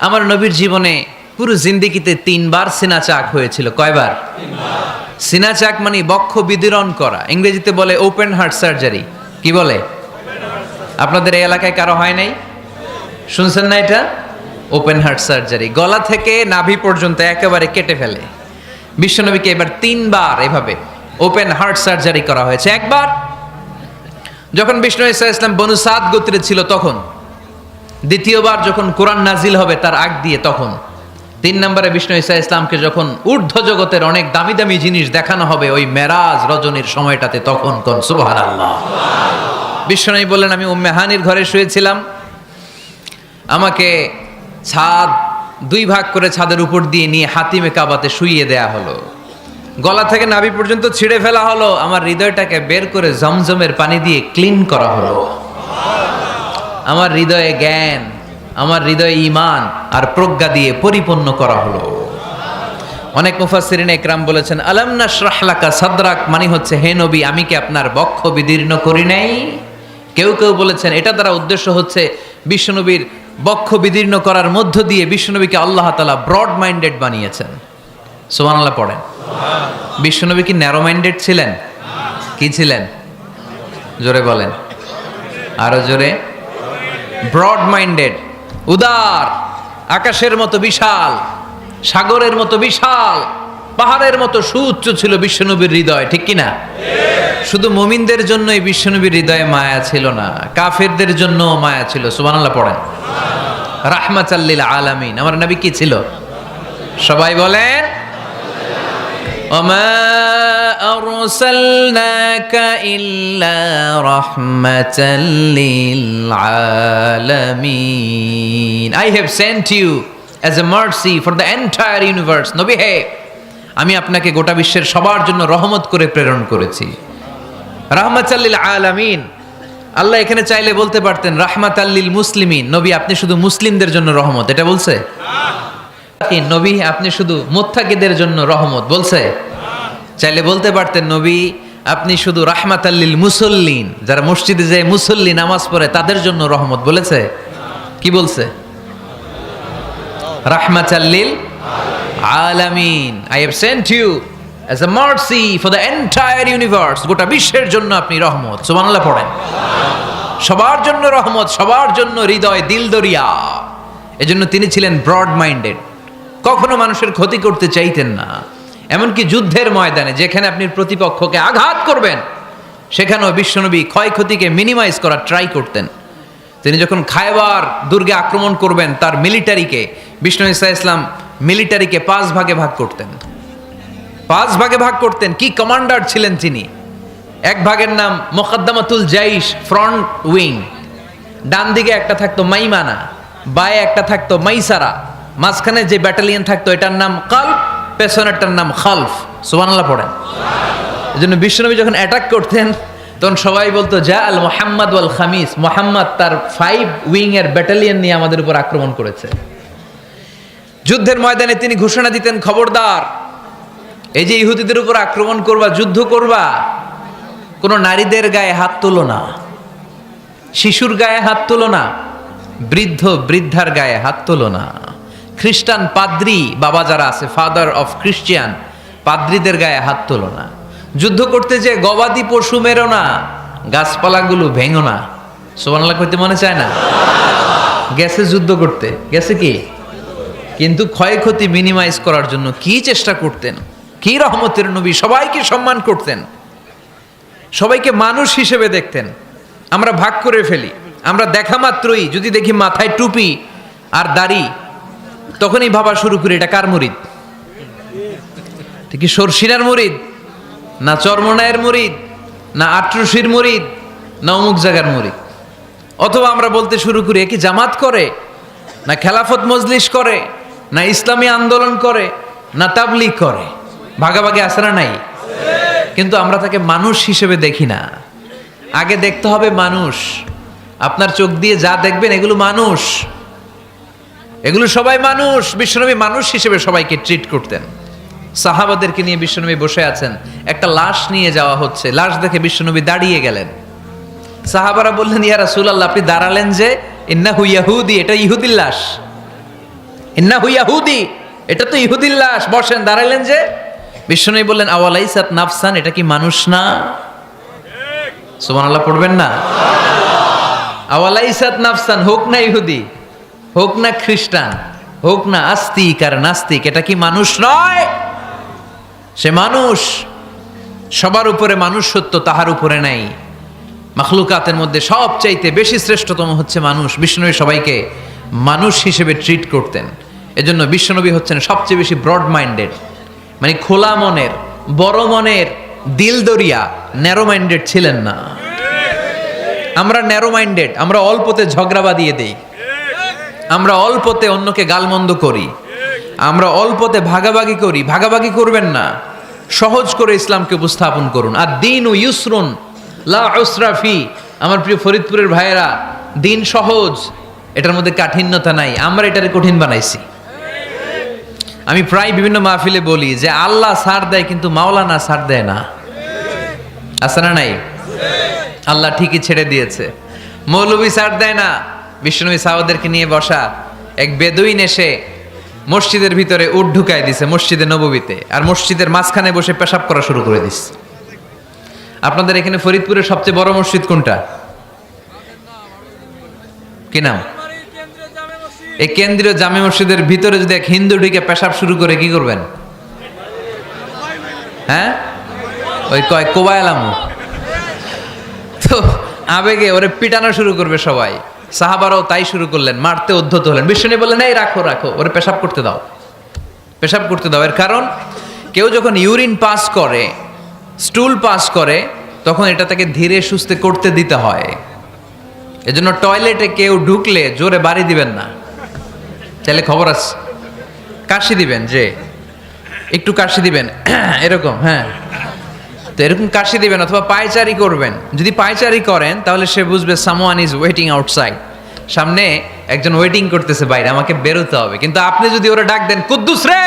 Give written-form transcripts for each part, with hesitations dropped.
আমার নবীর জীবনে পুরো জিন্দেগিতে 3 বার সিনা চাক হয়েছিল। কয়বার? সিনা চাক মানে বক্ষ বিদীরণ করা, ইংরেজিতে বলে ওপেন হার্ট সার্জারি। কি বলে? আপনাদের এই এলাকায় কারো হয় নাই? শুনছেন না এটা? ওপেন হার্ট সার্জারি, গলা থেকে নাভি পর্যন্ত একেবারে কেটে ফেলে। বিশ্বনবীকে এবার 3 বার এভাবে ওপেন হার্ট সার্জারি করা হয়েছে। একবার যখন বিষ্ণু ঈসা ইসলাম বনু সাদ গোত্রে ছিল তখন, দ্বিতীয়বার যখন কোরআন নাজিল হবে তার আগ দিয়ে তখন, 3 নম্বরে বিষ্ণু ঈসা ইসলামকে যখন ঊর্ধ্ব জগতের অনেক দামি দামি জিনিস দেখানো হবে ওই মেরাজ রজনীর সময়টাতে, তখন কোন সুবহানাল্লাহ। বিশ্বনবী বললেন, আমি উম্মে হানির ঘরে শুয়েছিলাম, আমাকে ছাদ 2 ভাগ করে ছাদের উপর দিয়ে নিয়ে হাতিমে কাবাতে শুইয়ে দেয়া হলো, গলা থেকে নাভি পর্যন্ত ছিঁড়ে ফেলা হলো, আমার হৃদয়টাকে বের করে জমজমের পানি দিয়ে ক্লিন করা হলো, আমার হৃদয়ে জ্ঞান, আমার হৃদয়ে ঈমান আর প্রজ্ঞা দিয়ে পরিপূর্ণ করা হলো। অনেক মুফাসসিরিন ইকরাম বলেছেন, আলাম নাশরাহ লাকা সাদরাক মানে হচ্ছে, হে নবী আমি কি আপনার বক্ষ বিদীর্ণ করি নাই? কেউ কেউ বলেছেন এটা দ্বারা উদ্দেশ্য হচ্ছে বিশ্বনবীর বক্ষ বিদীর্ণ করার মধ্য দিয়ে বিশ্বনবীকে আল্লাহ তাআলা ব্রড মাইন্ডেড বানিয়েছেন। সুবহানাল্লাহ পড়েন। বিশ্বনবী কি ন্যারো মাইন্ডেড ছিলেন? কি ছিলেন? জোরে বলেন, আরো জোরে। ব্রড মাইন্ডেড, উদার, আকাশের মতো বিশাল, সাগরের মতো বিশাল, পাহাড়ের মতো সুউচ্চ ছিল বিশ্বনবীর হৃদয়, ঠিক কিনা? শুধু মুমিনদের জন্যই বিশ্বনবীর হৃদয়ে মায়া ছিল না, কাফেরদের জন্য মায়া ছিল। সুবহানাল্লাহ পড়েন। রাহমাতাল লিল আলামিন, আমার নবী কি ছিল? সবাই বলেন, ওমা আরসালনাকা ইল্লা রাহমাতাল লিল আলামিন। I have sent you as a mercy for the entire universe. নবী হে, আমি আপনাকে গোটা বিশ্বের সবার জন্য রহমত করে প্রেরণ করেছি। রাহমাতাল লিল আলামিন, আল্লাহ এখানে চাইলে বলতে পারতেন রাহমাতাল লিল মুসলিমিন, নবী আপনি শুধু মুসলিমদের জন্য রহমত, এটা বলছে? নবী আপনি শুধু মুত্তাকিদের জন্য রহমত, বলছে? চাইলে বলতে পারতেন নবী আপনি শুধু রাহমাতাল লিল মুসল্লিন, যারা মসজিদে যায় মুসল্লি নামাজ পড়ে তাদের জন্য রহমত, বলেছে? কি বলছে? রাহমাতাল লিল আলামিন, I have sent you as a mercy for the entire universe, গোটা বিশ্বের জন্য আপনি রহমত। সুবহানাল্লাহ পড়েন। সবার জন্য রহমত, সবার জন্য হৃদয় দিল দরিয়া। এজন্য তিনি ছিলেন ব্রড মাইন্ডেড, কখনো মানুষের ক্ষতি করতে চাইতেন না। এমনকি যুদ্ধের ময়দানে যেখানে আপনি প্রতিপক্ষকে আঘাত করবেন সেখানেও বিশ্বনবী ক্ষয়ক্ষতিকে মিনিমাইজ করার ট্রাই করতেন। তিনি যখন খায়বার দুর্গে আক্রমণ করবেন তার মিলিটারিকে, বিষ্ণু ঈসা ইসলাম মিলিটারিকে 5 ভাগে ভাগ করতেন। 5 ভাগে ভাগ করতেন। কি কমান্ডার ছিলেন তিনি! এক ভাগের নাম মুকদ্দমাতুল জাইশ, ফ্রন্ট উইং। ডান দিকে একটা থাকতো মাইমানা, বায়ে একটা থাকতো মাইসারা, মাঝখানে যে ব্যাটালিয়ন থাকতো এটার নাম কালব, পেছনেরটার নাম খালফ। সুবহানাল্লাহ পড়েন। এজন্য বিশ্বনবী যখন অ্যাটাক করতেন তখন সবাই বলতো যা আল মুহাম্মদ ওয়াল খামিস, মুহাম্মদ তার 5 উইং এর ব্যাটালিয়ন নিয়ে আমাদের উপর আক্রমণ করেছে। যুদ্ধের ময়দানে তিনি ঘোষণা দিতেন, খবরদার এই যে ইহুদিদের উপর আক্রমণ করবা, যুদ্ধ করবা, কোনো নারীদের গায়ে হাত তুলো না, শিশুর গায়ে হাত তুলো না, বৃদ্ধ বৃদ্ধার গায়ে হাত তুলো না, খ্রিস্টান পাদ্রী বাবা যারা আছে, ফাদার অফ খ্রিস্টিয়ান, পাদ্রীদের গায়ে হাত তুলো না, যুদ্ধ করতে যে গবাদি পশু মেরো না, গাছপালাগুলো ভেঙো না। সুবহানাল্লাহ কইতে মনে চায় না? গেছে যুদ্ধ করতে, গেছে কি, কিন্তু ক্ষয়ক্ষতি মিনিমাইজ করার জন্য কি চেষ্টা করতেন! কি রহমতের নবী! সবাইকে সম্মান করতেন, সবাইকে মানুষ হিসেবে দেখতেন। আমরা ভাগ করে ফেলি, আমরা দেখা মাত্রই যদি দেখি মাথায় টুপি আর দাড়ি, তখনই ভাবা শুরু করি এটা কার মুরিদ? ঠিক সরসিনার মুরিদ, না চরমনায়ের মুরিদ, না আটরশির মুরিদ, না অমুক জায়গার মুরিদ। অথবা আমরা বলতে শুরু করি কি জামাত করে, না খেলাফত মজলিস করে, না ইসলামী আন্দোলন করে, না তাবলীগ করে। ভাগাভাগি আছে না নাই? কিন্তু আমরা তাকে মানুষ হিসেবে দেখি না। আগে দেখতে হবে মানুষ। আপনার চোখ দিয়ে যা দেখবেন এগুলো মানুষ, এগুলো সবাই মানুষ। বিশ্বনবী মানুষ হিসেবে সবাইকে ট্রিট করতেন। সাহাবাদেরকে নিয়ে বিশ্বনবী বসে আছেন, একটা লাশ নিয়ে যাওয়া হচ্ছে, লাশ দেখে বিশ্বনবী দাঁড়িয়ে গেলেন। সাহাবারা বললেন, ইয়া রাসূলুল্লাহ আপনি দাঁড়ালেন যে? ইন্নাহু ইয়াহুদি, এটা ইহুদির লাশ। ইন্নাহু ইয়াহুদি, এটা তো ইহুদির লাশ, বসেন। দাঁড়াইলেন যে? বিষ্ণু বললেন আওয়ালাইসাত নাফসান, এটা কি মানুষ না? সুবহানাল্লাহ পড়বেন না? আওয়ালাইসাত নাফসান, হোক না ইহুদি, হোক না খ্রিস্টান, হোক না আস্তিক আর নাস্তিক, এটা কি মানুষ নয়? সে মানুষ। সবার উপরে মানুষ সত্য, তাহার উপরে নাই। মাখলুকাতের মধ্যে সবচাইতে বেশি শ্রেষ্ঠতম হচ্ছে মানুষ। বিশ্বনবী সবাইকে মানুষ হিসেবে ট্রিট করতেন। এজন্য বিশ্বনবী হচ্ছেন সবচেয়ে বেশি ব্রড মাইন্ডেড, মানে খোলা মনের, বড় মনের, দিল দরিয়া, ন্যারো মাইন্ডেড ছিলেন না। আমরা ন্যারো মাইন্ডেড, আমরা অল্পতে ঝগড়া বাঁধিয়ে দেই, আমরা অল্পতে অন্যকে গালমন্দ করি, আমরা অল্পতে ভাগাভাগি করি। ভাগাভাগি করবেন না, সহজ করে ইসলামকে উপস্থাপন করুন। আর দিন ও ইউসরুন লা উসরা ফি। আমার প্রিয় ফরিদপুরের ভাইয়েরা, দিন সহজ, এটার মধ্যে কাঠিন্যতা নাই। আমরা এটারে কঠিন বানাইছি। আমি প্রায় বিভিন্ন মাহফিলে বলি যে আল্লাহ ছাড় দেয় কিন্তু মাওলানা ছাড় দেয় না। আছে না নাই? আল্লাহ ঠিকই ছেড়ে দিয়েছে, মৌলবী ছাড় দেয় না। বিশ্বনবী সাহাবাদেরকে নিয়ে বসা এক বেদুইন এসে মসজিদের ভিতরে উট ঢুকায় দিছে, মসজিদে নববীতে, আর মসজিদের মাঝখানে বসে পেশাব করা শুরু করে দিস। আপনাদের এখানে ফরিদপুরের সবচেয়ে বড় মসজিদ কোনটা? কি নাম? এই কেন্দ্রীয় জামে মসজিদের ভিতরে যদি এক হিন্দু ঢুকে পেশাব শুরু করে কি করবেন? হ্যাঁ, ওই কয় কোবায়ালামু। তো আবেগে ওরে পিটানো শুরু করবে সবাই। সাহাবারাও তাই শুরু করলেন, মারতে উদ্ধত হলেন। বিষ্ণু বললেন এই রাখো রাখো, ওরে পেশাব করতে দাও, পেশাব করতে দাও। এর কারণ কেউ যখন ইউরিন পাস করে, স্টুল পাস করে, তখন এটা তাকে ধীরে সুস্থে করতে দিতে হয়। এজন্য টয়লেটে কেউ ঢুকলে জোরে বাড়ি দিবেন না। চাইলে খবর আছে, কাশি দিবেন, যে একটু কাশি দিবেন এরকম, হ্যাঁ, তো এরকম কাশি দিবেন। অথবা পায়চারি করবেন। যদি পায়চারি করেন তাহলে সে বুঝবে সামওয়ান ইজ ওয়েটিং আউটসাইড, সামনে একজন ওয়েটিং করতেছে বাইরে, আমাকে বেরোতে হবে। কিন্তু আপনি যদি ওরা ডাক দেন কুদ্দুস রে,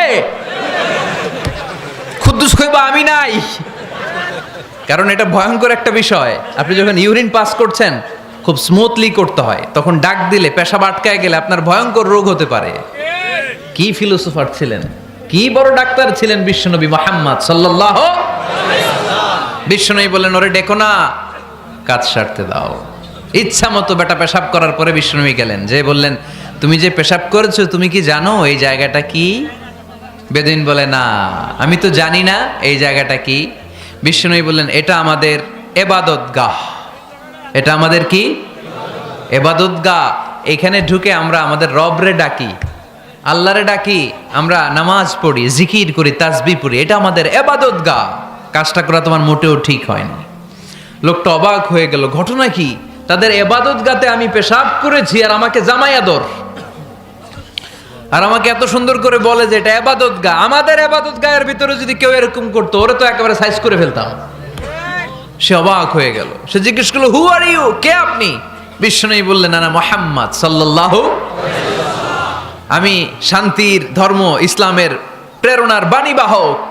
কুদ্দুস কইবা আমি নাই, কারণ এটা ভয়ঙ্কর একটা বিষয়। আপনি যখন ইউরিন পাস করছেন খুব স্মুথলি করতে হয়, তখন ডাক দিলে পেশাব আটকায় গেলে আপনার ভয়ঙ্কর রোগ হতে পারে। কি ফিলোসোফার ছিলেন, কি বড় ডাক্তার ছিলেন বিশ্বনবী মুহাম্মদ সাল্লাল্লাহু আলাইহি ওয়াসাল্লাম। বিশ্বনবী বললেন ওরে ডেকো না, কাজ সারতে দাও। ইচ্ছা মতো বেটা পেশাব করার পরে বিশ্বনবী গেলেন, যে বললেন তুমি যে পেশাব করেছো তুমি কি জানো এই জায়গাটা কি? বেদুইন বলে না, আমি তো জানি না এই জায়গাটা কি। বিশ্বনবী বললেন এটা আমাদের ইবাদতগাহ, এটা আমাদের কি? ইবাদতগাহ। এখানে ঢুকে আমরা আমাদের রবরে ডাকি, আল্লাহরে ডাকি, আমরা নামাজ পড়ি, জিকির করি, তাসবিহ পড়ি, এটা আমাদের ইবাদতগাহ। কাজটা করা তোমার মোটেও ঠিক হয়নি। লোকটা অবাক হয়ে গেল, ঘটনা কি? তাদের ইবাদতগাতে আমি পেশাব করেছি আর আমাকে জামাই আদর, আর আমাকে এত সুন্দর করে বলে যে এটা ইবাদতগাহ। আমাদের ইবাদতগাহের ভিতরে যদি কেউ এরকম করতো, ওরে তো একেবারে সাইজ করে ফেলতাম। সে অবাক হয়ে গেল। সে জিজ্ঞেস করলো হু আর ইউ, কে আপনি? বিশ্বনবী বললেন আনা মুহাম্মদ সাল্লাল্লাহু আলাইহি ওয়াসাল্লাম, আমি শান্তির ধর্ম ইসলামের প্রেরণার বাণীবাহক।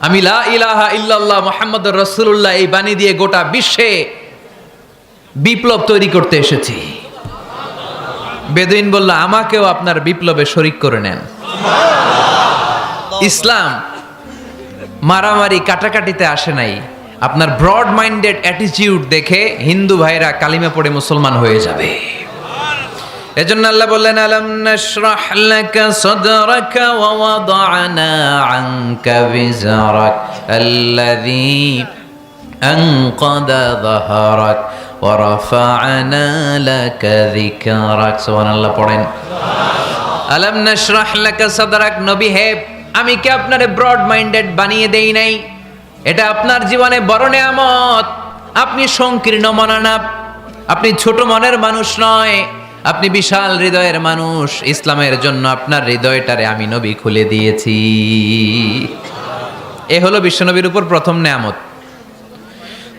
আমি লা ইলাহা ইল্লাল্লাহ মুহাম্মাদুর রাসূলুল্লাহ এই বাণী দিয়ে গোটা বিশ্বে বিপ্লব তৈরি করতে এসেছি। বেদুইন বলল আমাকেও আপনার বিপ্লবে শরীক করে নেন। ইসলাম মারামারি কাটাকাটিতে আসে নাই। আপনার ব্রড মাইন্ডেড অ্যাটিটিউড দেখে হিন্দু ভাইরা কালিমা পড়ে মুসলমান হয়ে যাবে। এজন্য আল্লাহ বললেন আলাম নাশরাহ লাকা সাদরাকা ওয়া ওয়াদা'না আনকা বিজরাক আল্লাযী আনকাদা যাহরাক ওয়া রাফা'না লাকা যিকরাক। সুবহানাল্লাহ পড়েন। আলাম নাশরাহ লাকা সাদরাক, নবী হে আমি কি আপনারে ব্রড মাইন্ডেড বানিয়ে দেই নাই? এটা আপনার জীবনে বড় নেয়ামত। আপনি সংকীর্ণ মনা না, আপনি ছোট মনের মানুষ নয়, আপনি বিশাল হৃদয়ের মানুষ। ইসলামের জন্য আপনার হৃদয়টারে আমি নবী খুলে দিয়েছি। এ হলো বিশ্বনবীর উপর প্রথম নেয়ামত।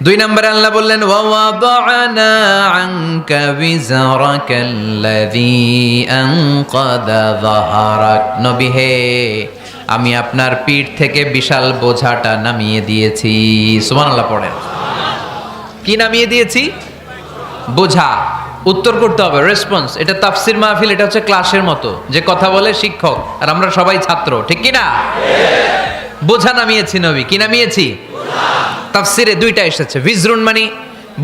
2 নম্বরে আল্লাহ বললেন ওয়া ওয়াদা'না আনকা বিজরাকাল্লাযী আনকাদা যাহরাক, নবী হে আমি আপনার পিঠ থেকে বিশাল বোঝাটা নামিয়ে দিয়েছি। সুবহানাল্লাহ পড়েন। কি নামিয়ে দিয়েছি? বোঝা। উত্তর করতে হবে, রেসপন্স। এটা তাফসির মাহফিল, এটা হচ্ছে ক্লাসের মতো, যে কথা বলে শিক্ষক আর আমরা সবাই ছাত্র, ঠিক কি না? বোঝা নামিয়েছি নবী, কি নামিয়েছি? তাফসিরে দুইটা এসেছে, ভিজরুন মানে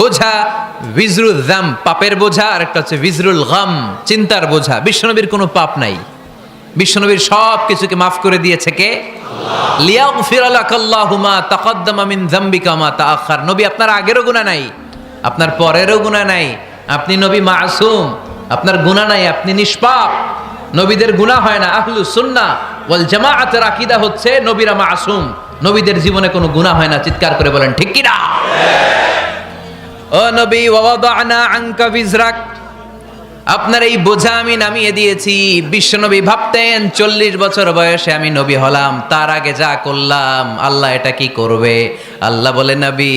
বোঝা, ভিজরুল যাম পাপের বোঝা, আর একটা হচ্ছে ভিজরুল গাম চিন্তার বোঝা। বিশ্বনবীর কোনো পাপ নাই, বিশ্বনবীর সব কিছুকে মাফ করে দিয়েছে কে? লিয়াগফির লাকাল্লাহু মা তাকাদ্দামা মিন যামবিকা মা তাআখার। নবী আপনার আগেরও গুনাহ নাই, আপনার পরেরও গুনাহ নাই, আপনি নবী মাসুম, আপনার গুনাহ নাই, আপনি নিষ্পাপ। নবীদের গুনাহ হয় না। আহলুস সুন্নাহ ওয়াল জামাআতের আকীদা হচ্ছে নবীরা মাসুম, নবীদের জীবনে কোনো গুনাহ হয় না। চিৎকার করে বলেন ঠিক কি না? ও নবী, ওয়াদানা আনকা বিজরাক, আপনার এই বোঝা আমি নামিয়ে দিয়েছি। বিশ্বনবী ভাবতেন 40 বছর বয়সে আমি নবী হলাম, তার আগে যা করলাম আল্লাহ এটা কি করবে? আল্লাহ বলে, নবী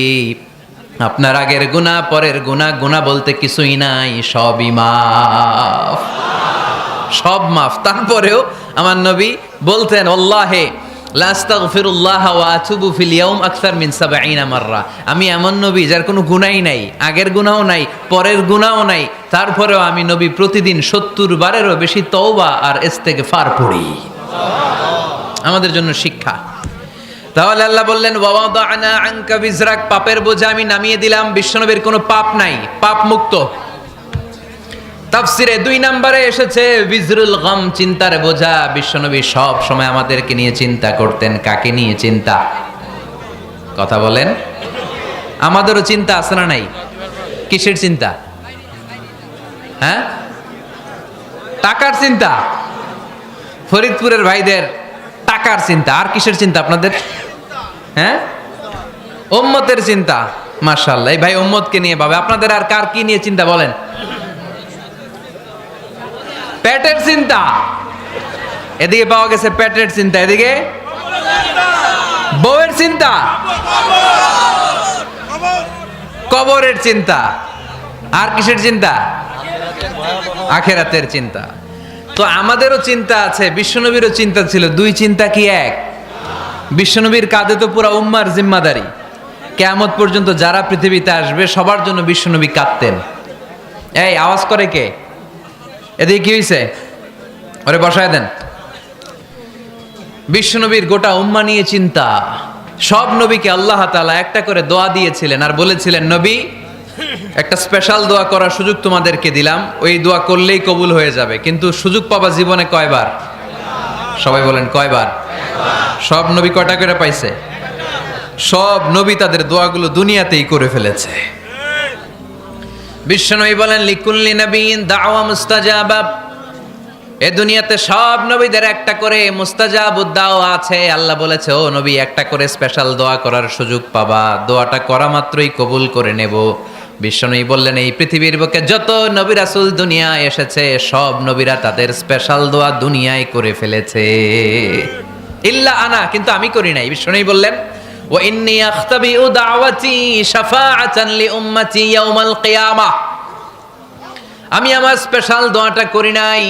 আপনার আগের গুনাহ, পরের গুনাহ, গুনাহ বলতে কিছুই নাই, সবই মাফ, সব মাফ। তারপরেও আমার নবী বলতেন, আল্লাহে লা আস্তাগফিরুল্লাহ ওয়া আতুবু ফিল ইয়াউম আকসার মিন 70 মাররা। আমি এমন নবী যার কোনো গুনাহই নাই, আগের গুনাহও নাই, পরের গুনাহও নাই, তারপরেও আমি নবী প্রতিদিন 70 বারেরও বেশি তওবা আর ইস্তেগফার পড়ি। আমাদের জন্য শিক্ষা। তাহলে আল্লাহ বললেন, ওয়াদানা আনকা বিজরাক, পাপের বোঝা আমি নামিয়ে দিলাম। বিশ্বনবীর কোনো পাপ নাই, পাপ মুক্ত। তাফসিরে 2 নম্বরে এসেছে বিজরুল গাম, চিন্তার বোঝা। বিশ্বনবী সব সময় আমাদেরকে নিয়ে চিন্তা করতেন। কাকে নিয়ে চিন্তা? কথা বলেন। আমাদেরও চিন্তা আছে না নাই? কিসের চিন্তা? হ্যাঁ, টাকার চিন্তা। ফরিদপুরের ভাইদের টাকার চিন্তা। আর কিসের চিন্তা আপনাদের? হ্যাঁ, উম্মতের চিন্তা। মাশাআল্লাহ, এই ভাই উম্মতকে নিয়ে ভাবে। আপনাদের আর কার কি নিয়ে চিন্তা বলেন? পেটের চিন্তা। এদিকে পাওয়া গেছে পেটের চিন্তা, এদিকে বউয়ের চিন্তা, কবরের চিন্তা। আর কিসের চিন্তা? আখিরাতের চিন্তা। তো আমাদেরও চিন্তা আছে, বিশ্বনবীরও চিন্তা ছিল। 2 চিন্তা কি এক? বিশ্বনবীর কাঁধে তো পুরা উম্মার জিম্মাদারি। কিয়ামত পর্যন্ত যারা পৃথিবীতে আসবে সবার জন্য বিশ্বনবী কাঁদতেন। এই আওয়াজ করে কে? এদিকে কি হয়েছে? ওরে বসায় দেন। বিশ্বনবীর গোটা উম্মা নিয়ে চিন্তা। সব নবীকে আল্লাহ তাআলা একটা করে দোয়া দিয়েছিলেন আর বলেছিলেন, নবী একটা স্পেশাল দোয়া করার সুযোগ তোমাদেরকে দিলাম, ওই দোয়া করলেই কবুল হয়ে যাবে। কিন্তু সুযোগ পাবা জীবনে কয়বার? সবাই বলেন কয়বার? সব নবী কয়টা করে পাইছে? সব নবী তাদের দোয়াগুলো দুনিয়াতেই করে ফেলেছে। বিশ্বনবী বলেন, লিকুল্লি নবিয়্যিন দাওয়া মুস্তাজাবা। এই দুনিয়াতে সব নবীদের একটা করে মুস্তাজাবুদ দাওয়া আছে। আল্লাহ বলেছে, ও নবী একটা করে স্পেশাল দোয়া করার সুযোগ পাবা, দোয়াটা করা মাত্রই কবুল করে নেব। বিশ্বনবী বললেন, এই পৃথিবীর বুকে যত নবী রাসূল দুনিয়ায় এসেছে সব নবীরা তাদের স্পেশাল দোয়া দুনিয়ায় করে ফেলেছে, ইল্লা আনা, কিন্তু আমি করি নাই। বিশ্বনবী বললেন, ওয়া ইন্নী আখতাবিউ দাওয়াতি শাফাআতান লিউম্মতি ইয়াউমাল কিয়ামাহ। আমি আমার স্পেশাল দোয়াটা করি নাই,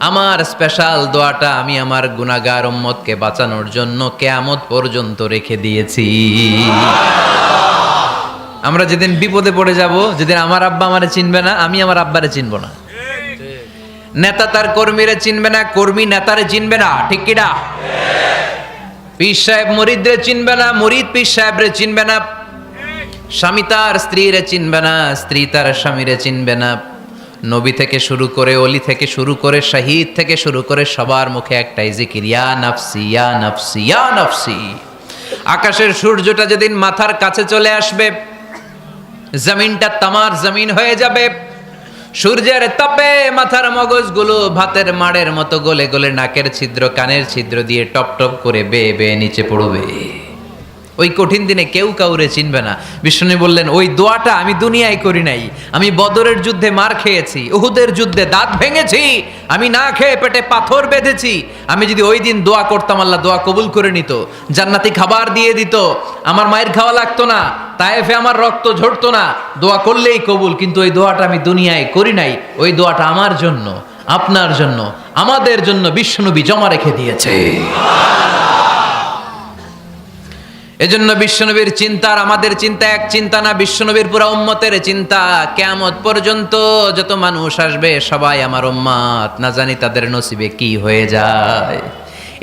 আমার স্পেশাল দোয়াটা আমি আমার গুনাহগার উম্মতকে বাঁচানোর জন্য কিয়ামত পর্যন্ত রেখে দিয়েছি। আমরা যেদিন বিপদে পড়ে যাব, যেদিন আমার আব্বা আমারে চিনবে না, আমি আমার আব্বারে চিনব না, নেতা তার কর্মীরে চিনবে না, কর্মী নেতারে চিনবে না, ঠিক কি না? পীর সাহেব মুরিদরে চিনবে না, মুরিদ পীর সাহেবরে চিনবে না, স্বামী তার স্ত্রীরে চিনবে না, স্ত্রী তার স্বামীরে চিনবে না। নবী থেকে শুরু করে, অলি থেকে শুরু করে, শহীদ থেকে শুরু করে সবার মুখে একটাই জিকির, ইয়া নাফসি ইয়া নাফসি ইয়া নাফসি। আকাশের সূর্যটা যেদিন মাথার কাছে চলে আসবে, জমিনটা তামার জমিন হয়ে যাবে। সূর্যের তাপে মাথার মগজগুলো ভাতের মাড়ের মতো গলে গলে নাকের ছিদ্র, কানের ছিদ্র দিয়ে টপ টপ করে বেয়ে বেয়ে নিচে পড়বে। ওই কঠিন দিনে কেউ কাউরে চিনবে না। বিষ্ণু বললেন, ওই দোয়াটা আমি দুনিয়ায় করি নাই। আমি বদরের যুদ্ধে মার খেয়েছি, উহুদের যুদ্ধে দাঁত ভেঙেছি, আমি না খেয়ে পেটে পাথর বেঁধেছি। আমি যদি ওই দিন দোয়া করতাম, আল্লাহ দোয়া কবুল করে নিত, জান্নাতি খাবার দিয়ে দিত, আমার মায়ের খাওয়া লাগতো না, তায়েফে আমার রক্ত ঝরতো না, দোয়া করলেই কবুল। কিন্তু ওই দোয়াটা আমি দুনিয়ায় করি নাই। ওই দোয়াটা আমার জন্য, আপনার জন্য, আমাদের জন্য বিশ্বনবী জমা রেখে দিয়েছে। এজন্য বিশ্বনবীর চিন্তা আর আমাদের চিন্তা এক চিন্তা না, বিশ্বনবীর পুরা উম্মতের চিন্তা। কিয়ামত পর্যন্ত যত মানুষ আসবে সবাই আমার উম্মত, না জানি তাদের নসিবে কি হয়ে যায়।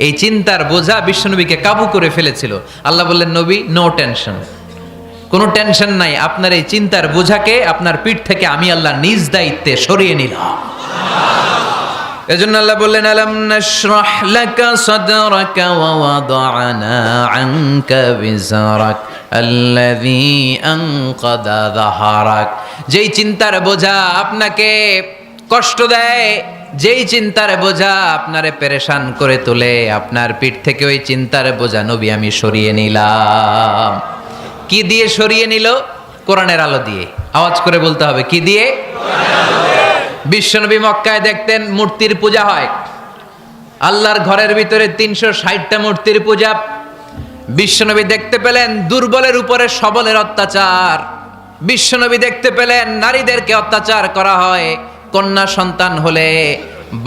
এই চিন্তার বোঝা বিশ্বনবীকে কাবু করে ফেলেছিল। আল্লাহ বললেন, নবী নো টেনশন, কোনো টেনশন নাই, আপনার এই চিন্তার বোঝাকে আপনার পিঠ থেকে আমি আল্লাহ নিজ দায়িত্বে সরিয়ে নিলাম। এজন্য আল্লাহ বললেন, আলাম নাশরাহ লাকা সাদরাকা ওয়া ওয়াদা'না আনকা বিজরাক আল্লাযী আনকাদা যাহরাক। যেই চিন্তার বোঝা আপনাকে কষ্ট দেয়, যেই চিন্তার বোঝা আপনারে পেরেশান করে তোলে, আপনার পিঠ থেকে ওই চিন্তার বোঝা নবী আমি সরিয়ে নিলাম। কি দিয়ে সরিয়ে নিল? কোরআনের আলো দিয়ে। আওয়াজ করে বলতে হবে, কি দিয়ে? বিশ্বনবী মক্কায় দেখতেন মূর্তির পূজা হয়, আল্লাহর ঘরের ভিতরে 360টা মূর্তির পূজা। বিশ্বনবী দেখতে পেলেন দুর্বলের উপরে সবলের অত্যাচার। বিশ্বনবী দেখতে পেলেন নারীদেরকে অত্যাচার করা হয়। কন্যা সন্তান হলে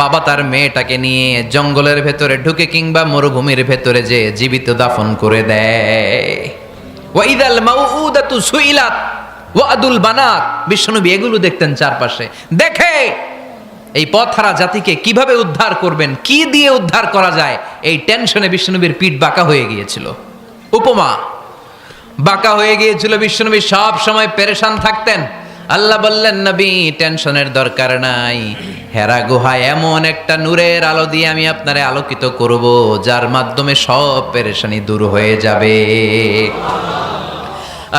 বাবা তার মেয়েটাকে নিয়ে জঙ্গলের ভেতরে ঢুকে কিংবা মরুভূমির ভেতরে যে জীবিত দাফন করে দেয়। ওয়াইদাল মাউউদাতু সুইলাত ওয়াদুল বানাত। বিশ্বনবী এগুলো দেখতেন চারপাশে, দেখে এই পথহারা জাতিকে কিভাবে উদ্ধার করবেন, কি দিয়ে উদ্ধার করা যায়, এই টেনশনে বিশ্বনবীর পিঠ বাঁকা হয়ে গিয়েছিল। উপমা, বাঁকা হয়ে গিয়েছিল। বিশ্বনবী সব সময় পেরেশান থাকতেন। আল্লাহ বললেন, নবী টেনশনের দরকার নাই, হেরা গুহায় এমন একটা নূরের আলো দিয়ে আমি আপনারে আলোকিত করব, যার মাধ্যমে সব পেরেশানি দূর হয়ে যাবে।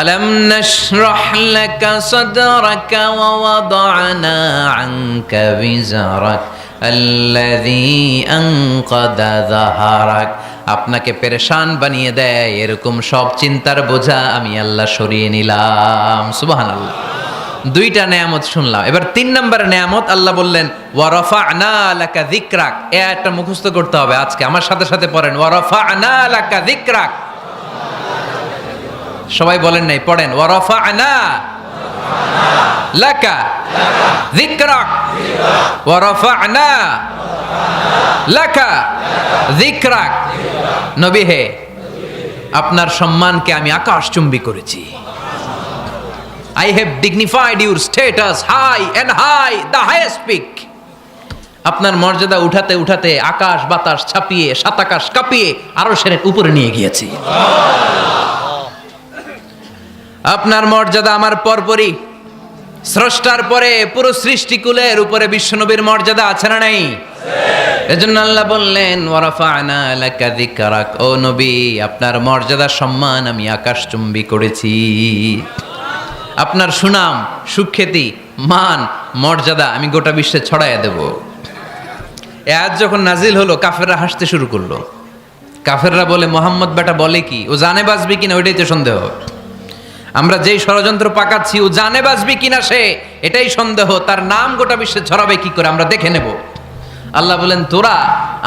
আলাম নাশরাহ লাকা সাদরাকা ওয়া ওয়াদা'না আনকা বিজরাক আল্লাযী আনকাদা যাহরাক। আপনাকে পেরেশান বানিয়ে দেয় এরকম সব চিন্তার বোঝা আমি আল্লাহ সরিয়ে নিলাম। সুবহানাল্লাহ। দুইটা নেয়ামত শুনলাম, এবার 3 নম্বর নেয়ামত। আল্লাহ বললেন, ওয়া রাফা'না লাকা যিকরাক। একটা মুখস্থ করতে হবে আজকে, আমার সাথে সাথে পড়েন, ওয়া রাফা'না লাকা যিকরাক। সবাই বলেন নাই, পড়েন, ওয়া রাফা'না লাকা যিকরাক ওয়া রাফা'না লাকা যিকরাক। নবী হে, আপনার সম্মানকে আমি আকাশচুম্বী করেছি। I have dignified your status high and high, the highest peak. আপনার মর্যাদা উঠাতে উঠাতে আকাশ বাতাস ছাপিয়ে সাত আকাশ কাঁপিয়ে আরশের উপরে নিয়ে গিয়েছি। আপনার মর্যাদা আমার পরপরই, স্রষ্টার পরে পুরো সৃষ্টিকুলের উপরে বিশ্বনবীর মর্যাদা আছে না নাই? এজন্য আল্লাহ বললেন, ওয়া রাফা'না লাকা যিকরাক। ও নবী, আপনার মর্যাদা সম্মান আমি আকাশচুম্বী করেছি। আপনার সুনাম সুখ্যাতি মান মর্যাদা আমি গোটা বিশ্বে ছড়াইয়া দেব। এ আয়াত যখন নাজিল হলো, কাফেররা হাসতে শুরু করলো। কাফেররা বলে, মোহাম্মদ বেটা বলে কি, ও জানে বাঁচবি কিনা ওইটাই তো সন্দেহ। আমরা যেই ষড়যন্ত্র পাকাচ্ছি, ও জানে বাঁচবি কিনা সে এটাই সন্দেহ, তার নাম গোটা বিশ্বে ছড়াবে কি করে আমরা দেখে নেব। আল্লাহ বলেন, তোরা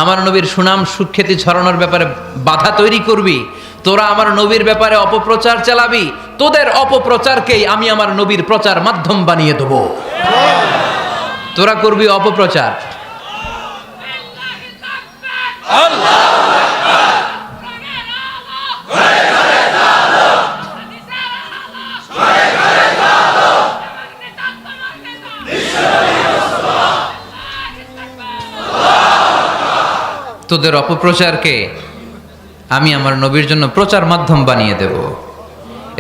আমার নবীর সুনাম সুখ্যাতি ছড়ানোর ব্যাপারে বাধা তৈরি করবি, তোরা আমার নবীর ব্যাপারে অপপ্রচার চালাবি, তোদের অপপ্রচারকেই আমি আমার নবীর প্রচার মাধ্যম বানিয়ে দেব। তোরা করবি অপপ্রচার। তোদের অপপ্রচারকে আমি আমার নবীর জন্য প্রচার মাধ্যম বানিয়ে দেব।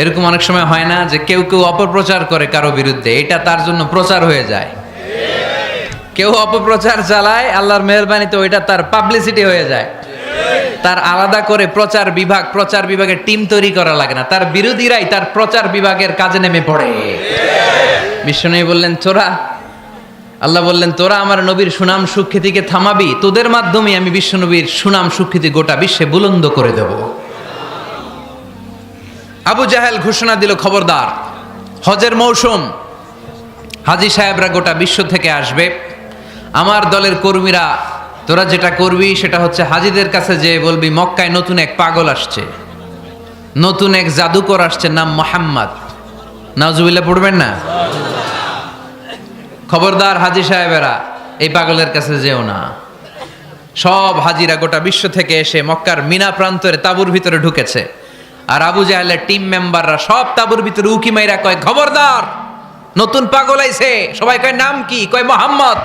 এরকম অনেক সময় হয় না যে কেউ কেউ অপপ্রচার করে কারো বিরুদ্ধে, এটা তার জন্য প্রচার হয়ে যায়। কেউ অপপ্রচার চালায়, আল্লাহর মেহেরবানিতে ওইটা তার পাবলিসিটি হয়ে যায়। তার আলাদা করে প্রচার বিভাগের টিম তৈরি করা লাগে না, তার বিরোধীরাই তার প্রচার বিভাগের কাজে নেমে পড়ে। বিশ্বনবী বললেন, আল্লাহ বললেন, তোরা আমার নবীর সুনাম সুখ্যাতিকে থামাবি, তোদের মাধ্যমে আমি বিশ্বনবীর সুনাম সুখ্যাতি গোটা বিশ্বে বুলন্দ করে দেব। আবু জাহেল ঘোষণা দিল, খবরদার, হজের মৌসুম, হাজী সাহেবরা গোটা বিশ্ব থেকে আসবে, আমার দলের কর্মীরা তোরা যেটা করবি সেটা হচ্ছে হাজীদের কাছে যে বলবি, মক্কায় নতুন এক পাগল আসছে, নতুন এক জাদুকর আসছে, নাম মুহাম্মদ। নাউজুবিল্লাহ পড়বেন না? খবরদার হাজী সাহেবেরা, এই পাগলের কাছে যেও না। সব হাজিরা গোটা বিশ্ব থেকে এসে মক্কার মিনা প্রান্তরে তাঁবুর ভিতরে ঢুকেছে। আর আবু জাহেলের টিম মেম্বাররা সব তাবুর ভিতরে উকি মাইরা কয়, খবরদার, নতুন পাগল আইছে। সবাই কয়, নাম কি? কয়, মুহাম্মদ।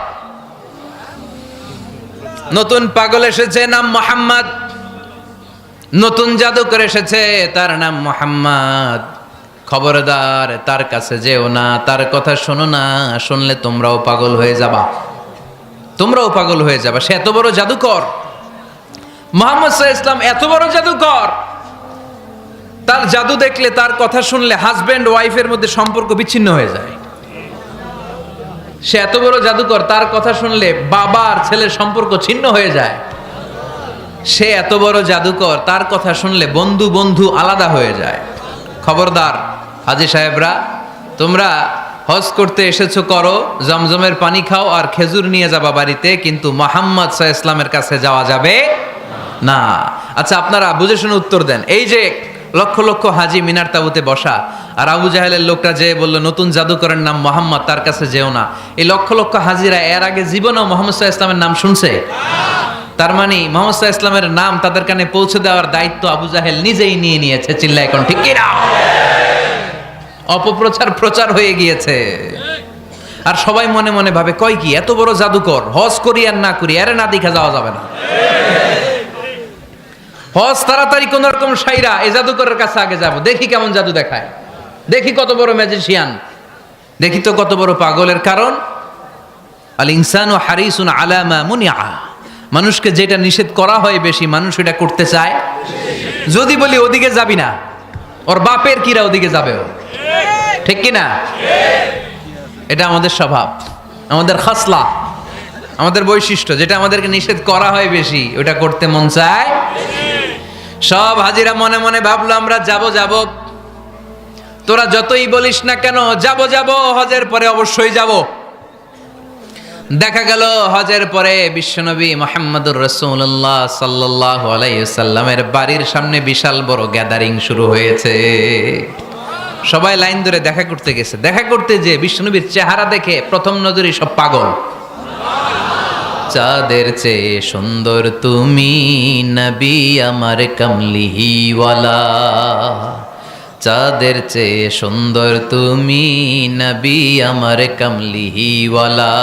নতুন পাগল এসেছে, নাম মুহাম্মদ। নতুন জাদুকর এসেছে, তার নাম মুহাম্মদ। খবরদার, তার কাছে যেও না, তার কথা শোনো না, শুনলে তোমরাও পাগল হয়ে যাবা, তোমরাও পাগল হয়ে যাবা। সে এত বড় জাদুকর, মুহাম্মদ সাল্লাল্লাহু আলাইহি ওয়াসাল্লাম এত বড় জাদুকর। তার জাদু দেখলে, তার কথা শুনলে হাজবেন্ড ওয়াইফের মধ্যে সম্পর্ক বিচ্ছিন্ন হয়ে যায়। সে এত বড় জাদুকর, তার কথা শুনলে বাবা আর ছেলের সম্পর্ক ছিন্ন হয়ে যায়। সে এত বড় জাদুকর, তার কথা শুনলে বন্ধু বন্ধু আলাদা হয়ে যায়। খবরদার হাজী সাহেবরা, তোমরা হজ করতে এসেছো, করো, জমজমের পানি খাও আর খেজুর নিয়ে যাবা বাড়িতে, কিন্তু মুহাম্মদ সাল্লাল্লাহু আলাইহি ওয়াসাল্লামের কাছে যাওয়া যাবে না। আচ্ছা, আপনারা বুঝে শুনে উত্তর দেন। এই যে লক্ষ লক্ষ হাজি মিনার তাবুতে বসা, আর আবু জাহেলের লোকটা যে বললো নতুন জাদুকরের নাম মুহাম্মদ, তার কাছে যেও না, এই লক্ষ লক্ষ হাজিরা এর আগে জীবনেও মুহাম্মদ সাল্লাল্লাহু আলাইহি ওয়াসাল্লামের নাম শুনছে? তার মানে মুহাম্মদ সাল্লাল্লাহু আলাইহি ওয়াসাল্লামের নাম তাদের কানে পৌঁছে দেওয়ার দায়িত্ব আবু জাহেল নিজেই নিয়ে নিয়েছে। চিল্লায় এখন ঠিক কি না? অপপ্রচার প্রচার হয়ে গিয়েছে। আর সবাই মনে মনে ভাবে, কয় কি, এত বড় জাদুকর, হজ করি আর না করি, এর না দেখা যাওয়া যাবে না। হজ তাড়াতাড়ি কোন রকম সাইরা এই জাদুকরের কাছে আগে যাব, দেখি কেমন জাদু দেখায়, দেখি কত বড় ম্যাজিশিয়ান, দেখি তো কত বড় পাগলের। কারণ আল ইনসানু হারিসুন আলা মা মুনিআ, মানুষকে যেটা নিষেধ করা হয় বেশি, মানুষ এটা করতে চায়। যদি বলি ওদিকে যাবি না, ওর বাপের কিরা ওদিকে যাবে, ও ঠিক কি না? এটা আমাদের স্বভাব, আমাদের খাসলা, আমাদের বৈশিষ্ট্য। যেটা আমাদেরকে নিষেধ করা হয় বেশি, ওটা করতে মন চায়। সব হাজিরা মনে মনে ভাবলো, আমরা যাব যাব, তোরা যতই বলিস না কেন, যাব যাব, হজের পরে অবশ্যই যাব। দেখা গেল হজের পরে বিশ্বনবী মুহাম্মদুর রাসূলুল্লাহ সাল্লাল্লাহু আলাইহি ওয়াসাল্লামের বাড়ির সামনে বিশাল বড় গ্যাদারিং শুরু হয়েছে। সবাই লাইন ধরে দেখা করতে গেছে। দেখা করতে যে বিশ্বনবীর চেহারা দেখে প্রথম নজরে সব পাগল। চাঁদের চেয়ে সুন্দর তুমি নবী আমার কামলিওয়ালা, চাঁদের চেয়ে সুন্দর তুমি নবী আমার কামলিওয়ালা,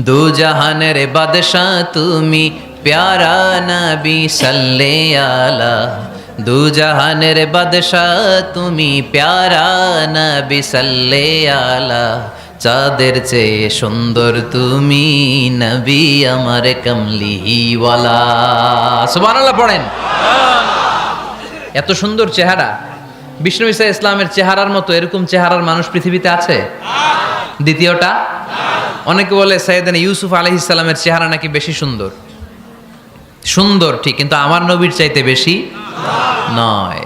দু জাহানের বাদশাহ তুমি প্যারা নবী সাল্লে আলা, দু জাহানের বাদশাহ তুমি প্যারা নবী সাল্লে আলা, চাঁদের চেয়ে সুন্দর তুমি নবী আমার কামলিওয়ালা। সুবহানাল্লাহ পড়েন। এত সুন্দর চেহারা, বিষ্ণু ঈসা ইসলামের চেহারার মতো এরকম চেহারার মানুষ পৃথিবীতে আছে? দ্বিতীয়টা, অনেকে বলে সাইয়েদনা ইউসুফ আলাইহিস সালামের চেহারা নাকি বেশি সুন্দর। সুন্দর ঠিক, কিন্তু আমার নবীর চাইতে বেশি নয়।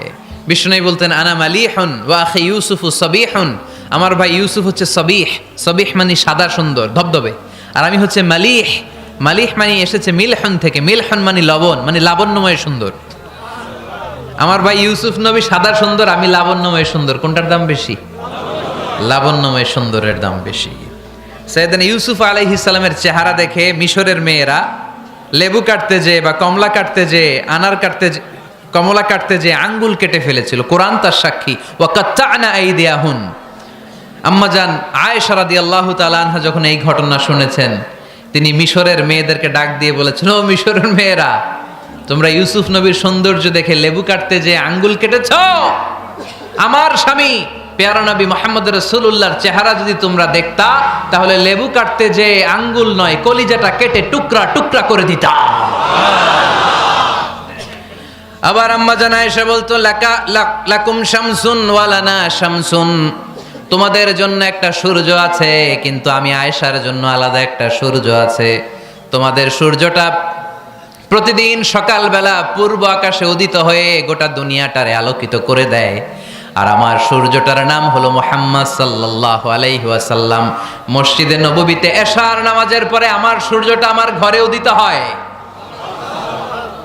বিষ্ণু বলতেন, আনা মালিহুন ওয়া আখি ইউসুফু সাবিহুন, আমার ভাই ইউসুফ হচ্ছে সবিহ, সবিহ মানে সাদা সুন্দর ধবধবে, আর আমি হচ্ছে মালিহ, মালিহ মানে এসেছে মিলহন থেকে, মিলহন মানে লবণ, মানে লাবণ্যময় সুন্দর। আমার ভাই ইউসুফ নবী সাদা সুন্দর, আমি লাবণ্যময় সুন্দর। কোনটার দাম বেশি? লাবণ্যময় সুন্দরের দাম বেশি। সাইয়েদনা ইউসুফ আলাইহিস সালামের চেহারা দেখে মিশরের মেয়েরা লেবু কাটতে যে বা কমলা কাটতে যে, আনার কাটতে, কমলা কাটতে যে আঙ্গুল কেটে ফেলেছিল। কোরআন তার সাক্ষী, ওয়া কাত্তা'না আইদিয়াহুন। আম্মাজান আয়েশা রাদিয়াল্লাহু তাআলা আনহা যখন এই ঘটনা শুনেছেন, তিনি মিশরের মেয়েদেরকে ডাক দিয়ে বলেছেন, ও মিশরের মেয়েরা, তোমরা ইউসুফ নবীর সৌন্দর্য দেখে লেবু কাটতে যে আঙ্গুল কেটেছ, আমার স্বামী পেয়ারা নবী মুহাম্মদ রাসূলুল্লাহর চেহারা যদি তোমরা দেখতা, তাহলে লেবু কাটতে যে আঙ্গুল নয়, কলিজাটা কেটে টুকরা টুকরা করে দিতা। আবার আম্মাজান আয়েশা বলতো, লাকুম শামসুন ওয়া লানা শামসুন, তোমাদের জন্য একটা সূর্য আছে, কিন্তু আমি আয়েশার জন্য আলাদা একটা সূর্য আছে। তোমাদের সূর্যটা প্রতিদিন সকালবেলা পূর্ব আকাশে উদিত হয়ে গোটা দুনিয়াটারে আলোকিত করে দেয়, আর আমার সূর্যটার নাম হলো মুহাম্মদ সাল্লাল্লাহু আলাইহি ওয়াসাল্লাম। মসজিদে নববীতে এশার নামাজের পরে আমার সূর্যটা আমার ঘরে উদিত হয়।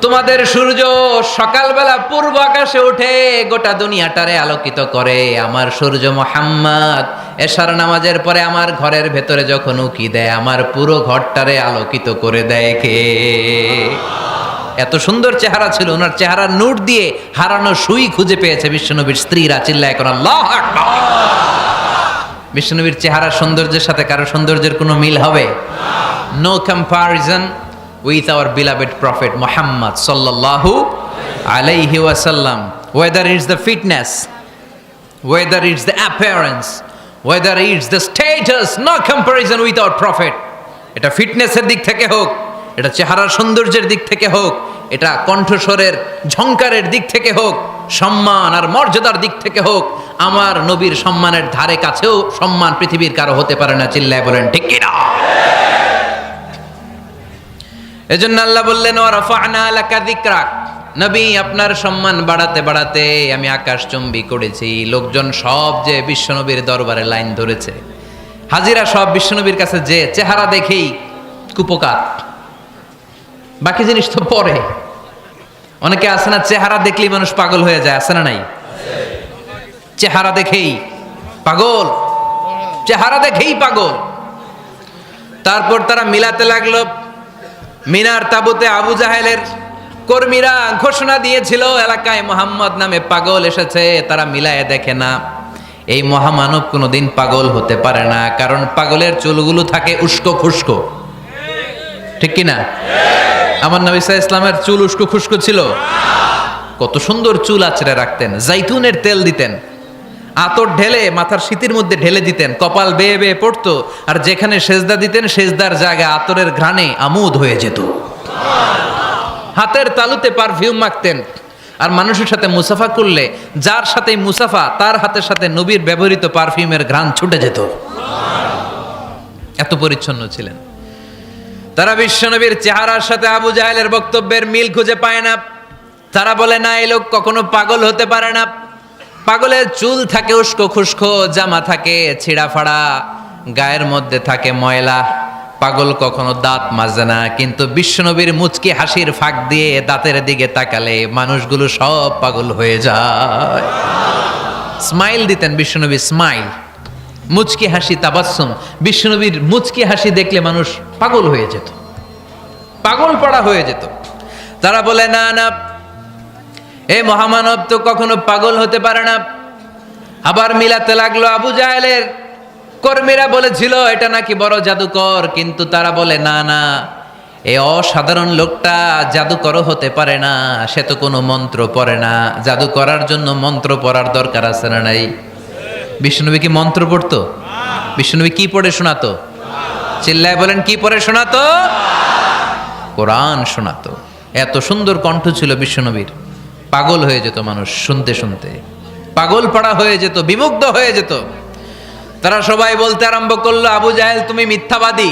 তোমাদের সূর্য সকালবেলা পূর্ব আকাশে উঠে গোটা দুনিয়াটারে আলোকিত করে, আমার সূর্য মুহাম্মদ এশার নামাজের পরে আমার ঘরের ভেতরে যখন উকি দেয়, আমার পুরো ঘরটারে আলোকিত করে দেয় কে? এত সুন্দর চেহারা ছিল, ওনার চেহারার নূর দিয়ে হারানো সুই খুঁজে পেয়েছে বিশ্বনবীর স্ত্রীরা। চিল্লায় কোন আল্লাহু আকবার। বিশ্বনবীর চেহারার সৌন্দর্যের সাথে কারো সৌন্দর্যের কোনো মিল হবে? No comparison with our beloved prophet Muhammad সাল্লাল্লাহু আলাইহি ওয়াসাল্লাম। Whether it's the fitness, whether it's the appearance, whether it's the status, no comparison with our prophet. এটা ফিটনেসের দিক থেকে হোক, এটা চেহারার সৌন্দর্যের দিক থেকে হোক, এটা কণ্ঠস্বরের ঝংকারের দিক থেকে হোক, সম্মান আর মর্যাদার দিক থেকে হোক, আমার নবীর সম্মানের ধারে কাছেও সম্মান পৃথিবীর কারো হতে পারে না। চিল্লায় বলেন ঠিক কি না? এজন্য আল্লাহ বললেন ওয়া রাফা'না লাকা যিকরাক, নবী আপনার সম্মান বাড়াতে বাড়াতে আমি আকাশচুম্বী করেছি। লোকজন সব যে বিশ্বনবীর দরবারে লাইন ধরেছে, হাজিরা সব বিশ্বনবীর কাছে যে চেহারা দেখেই কুপকাত, বাকি জিনিস তো পরে। অনেকে আছে না, চেহারা দেখলেই মানুষ পাগল হয়ে যায়, আছে না নাই? চেহারা দেখেই পাগল, চেহারা দেখেই পাগল। তারপর তারা মিলাতে লাগলো। মিনার তাবুতে আবু জাহেলের কর্মীরা ঘোষণা দিয়েছিল এলাকায় মুহাম্মদ নামে পাগল এসেছে। তারা মিলায়ে দেখে না, এই মহামানব কোনোদিন পাগল হতে পারে না, কারণ পাগলের চুলগুলো থাকে উস্কো খুস্কো, ঠিক কি না? আমার নবী সাল্লাল্লাহু আলাইহি ওয়াসাল্লামের চুল উস্কো খুস্কো ছিল? কত সুন্দর চুল আঁচড়ে রাখতেন, জাইতুনের তেল দিতেন, আতর ঢেলে মাথার শীতের মধ্যে ঢেলে দিতেন, কপাল বেয়ে বেয়ে পড়তো, আর যেখানে সেজদা দিতেন সেজদার জায়গায় আতরের ঘ্রাণে আমোদ হয়ে যেত। হাতের তালুতে পারফিউম মাখতেন, আর মানুষের সাথে মুসাফা করলে যার সাথে মুসাফা তার হাতের সাথে নবীর ব্যবহৃত পারফিউমের ঘ্রাণ ছুটে যেত। এত পরিচ্ছন্ন ছিলেন। তারা বিশ্বনবীর চেহারার সাথে আবু জাহেলের বক্তব্যের মিল খুঁজে পায় না। তারা বলে না, এই লোক কখনো পাগল হতে পারে না। পাগলের চুল থাকে উস্কো খুস্কো, জামা থাকে ছিঁড়া ফাড়া, গায়ের মধ্যে থাকে ময়লা। পাগল কখনো দাঁত মাজে না, কিন্তু বিশ্বনবীর মুচকি হাসির ফাঁক দিয়ে দাঁতের দিকে তাকালে মানুষগুলো সব পাগল হয়ে যায়। স্মাইল দিতেন বিশ্বনবী, স্মাইল, মুচকি হাসি, তাবাসসুম। বিশ্বনবীর মুচকি হাসি দেখলে মানুষ পাগল হয়ে যেত, পাগল পড়া হয়ে যেত। তারা বলে না না, এই মহামানব তো কখনো পাগল হতে পারে না। আবার মিলাতে লাগলো। আবু জাহেলের কর্মীরা বলেছিল এটা নাকি বড় জাদুকর, কিন্তু তারা বলে না না, এই অসাধারণ লোকটা জাদুকরও হতে পারে না, সে তো কোনো মন্ত্র পড়ে না। জাদু করার জন্য মন্ত্র পড়ার দরকার আছে না নাই? বিষ্ণুনবী কি মন্ত্র পড়তো? বিষ্ণুনবী কি পড়ে শোনাতো? চিল্লায় বলেন, কি পড়ে শোনাতো? কোরআন শোনাতো। এত সুন্দর কণ্ঠ ছিল বিশ্বনবীর, পাগল হয়ে যেত মানুষ শুনতে শুনতে, পাগল পড়া হয়ে যেত, বিমুগ্ধ হয়ে যেত। তারা সবাই বলতে আরম্ভ করলো, আবু জাহেল তুমি মিথ্যাবাদী,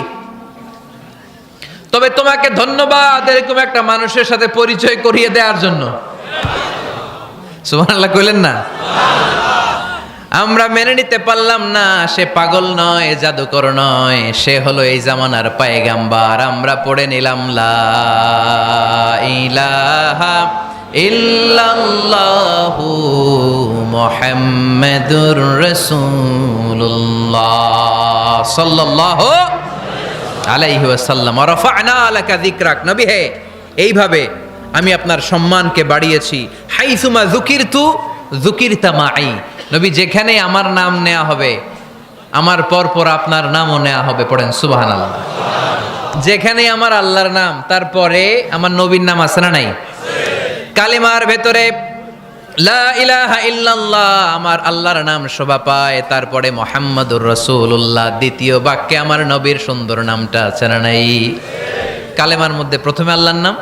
তবে তোমাকে ধন্যবাদ এরকম একটা মানুষের সাথে পরিচয় করিয়ে দেওয়ার জন্য। সুবহানাল্লাহ কইলেন না? আমরা মেনে নিতে পারলাম না সে পাগল নয়, জাদুকর নয়, সে হলো এই জামানার পয়গাম্বার। আমরা পড়ে নিলাম লা ইলাহা ইল্লাল্লাহু মুহাম্মাদুর রাসূলুল্লাহ সাল্লাল্লাহু আলাইহি ওয়াসাল্লাম। ওয়া রাফা'না লাকা যিকরাক, নবী হে এইভাবে আমি আপনার সম্মানকে বাড়িয়েছি। হাইসুমা যুকিরতু যুকিরতা মাই, নবী যেখানে আমার নাম নেওয়া হবে আমার পর পর আপনার নামও নেওয়া হবে। পড়েন সুবহানাল্লাহ। যেখানে আমার আল্লাহর নাম তারপরে আমার নবীর নাম আছে না নাই? কালিমার ভেতরে লা ইলাহা ইল্লাল্লাহ আমার আল্লাহর নাম শোভা পায়, তারপরে মুহাম্মাদুর রাসূলুল্লাহ দ্বিতীয় বাক্যে আমার নবীর সুন্দর নামটা আছে না নাই? কালেমার মধ্যে প্রথমে আল্লাহর নাম,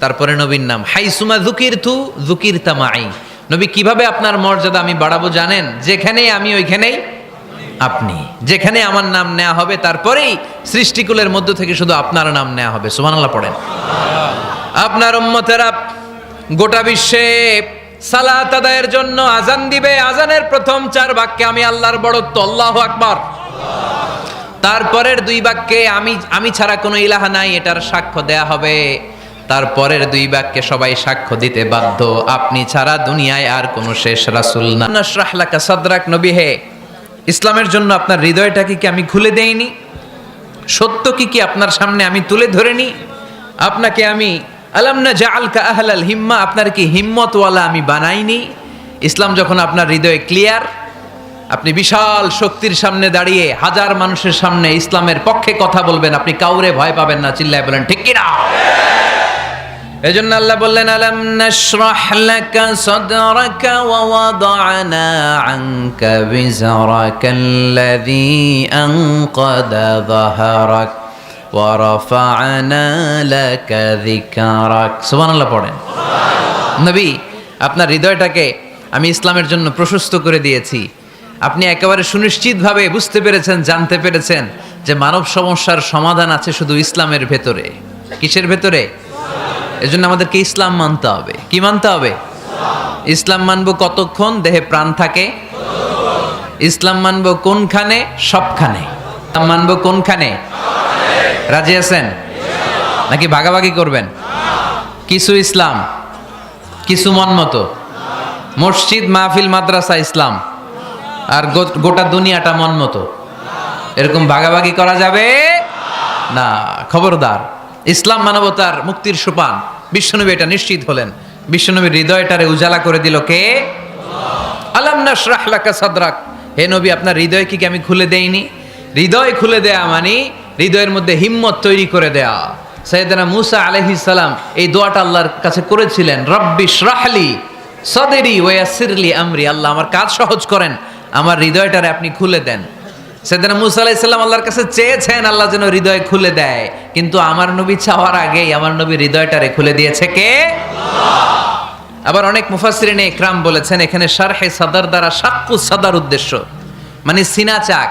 তারপরে নবীর নাম। হাইসুমা যুকিরতু যুকিরতা মাই, নবী কিভাবে আপনার মর্যাদা আমি বাড়াবো জানেন? যেখানেই আমি ওইখানেই আপনি, যেখানে আমার নাম নেওয়া হবে তারপরেই সৃষ্টিকুলের মধ্য থেকে শুধু আপনার নাম নেওয়া হবে। সুবহানাল্লাহ পড়েন। আপনার উম্মতেরা গোটা বিশ্বে সালাত আদায়ের জন্য আজান দিবে, আজানের প্রথম 4 বাক্যে আমি আল্লাহর বড়ত্ব আল্লাহু আকবার, তারপরের 2 বাক্যে আমি ছাড়া কোনো ইলাহা নাই এটার সাক্ষ্য দেয়া হবে, তারপরের 2 বাক্যে সবাই সাক্ষ্য দিতে বাধ্য আপনি ছাড়া দুনিয়ায় আর কোনো শেষ রাসূল না। নাশরাহ লাকা সাদরাক, নবী হে ইসলামের জন্য আপনার হৃদয়টাকে কি আমি খুলে দেইনি? সত্য কি আপনার সামনে আমি তুলে ধরেনি? আপনাকে আমি আলাম নাজআলকা আহলাল হিম্মা, আপনার কি হিম্মতওয়ালা আমি বানাইনি? ইসলাম যখন আপনার হৃদয়ে ক্লিয়ার, আপনি বিশাল শক্তির সামনে দাঁড়িয়ে হাজার মানুষের সামনে ইসলামের পক্ষে কথা বলবেন, আপনি কাউরে ভয় পাবেন না। চিল্লায় বলেন ঠিক কিনা? এজন্য আল্লাহ বললেন আলাম নাশরাহ লাকা সাদরাকা ওয়া ওয়াদা'না আনকা বিজরাকাল্লাযী আনকাদা যাহরাক ওয়া রাফা'না লাকা যিকরাক। সুবহানাল্লাহ পড়েন। নবী, আপনার হৃদয়টাকে আমি ইসলামের জন্য প্রশস্ত করে দিয়েছি। আপনি একেবারে সুনিশ্চিতভাবে বুঝতে পেরেছেন, জানতে পেরেছেন যে মানব সমস্যার সমাধান আছে শুধু ইসলামের ভেতরে। কিসের ভেতরে? এজন্য আমাদেরকে ইসলাম মানতে হবে। কি মানতে হবে? ইসলাম মানবো কতক্ষণ দেহে প্রাণ থাকে। ইসলাম মানবো কোনখানে? সবখানে। ইসলাম মানবো কোনখানে? রাজি আছেন নাকি ভাগাভাগি করবেন? কিছু ইসলাম, কিছু মন মতো। মসজিদ, মাহফিল, মাদ্রাসা ইসলাম, আর গোটা দুনিয়াটা মন মতো। এরকম ভাগাভাগি করা যাবে না, খবরদার। ইসলাম মানবতার মুক্তির সোপান। বিশ্বনবী এটা নিশ্চিত হলেন। বিশ্বনবীর হৃদয়টারে উজালা করে দিল কে? আলাম নাশরাহ লাকা সাদরাক। হে নবী, আপনার হৃদয় কি আমি খুলে দেইনি? হৃদয় খুলে দেয়া মানে হৃদয়ের মধ্যে হিম্মত তৈরি করে দেয়া। সাইয়েদনা মূসা আলাইহিস সালাম এই দোয়াটা আল্লাহর কাছে করেছিলেন, রব্বি ইশরাহলি সাদরি ওয়া ইয়াসসিরলি আমরি। আল্লাহ আমার কাজ সহজ করেন, আমার হৃদয়টারে আপনি খুলে দেন। সাইয়েদনা মূসা আলাইহিস সালাম আল্লাহর কাছে চেয়েছেন আল্লাহ যেন হৃদয় খুলে দেয়, কিন্তু আমার নবী চাওয়ার আগেই আমার নবীর হৃদয়টারে খুলে দিয়েছে কে? আল্লাহ। আবার অনেক মুফাসসিরিনে ইকরাম বলেছেন এখানে শারহে সাদর দ্বারা শাক্কু সাদর উদ্দেশ্য, মানে সিনা চাক।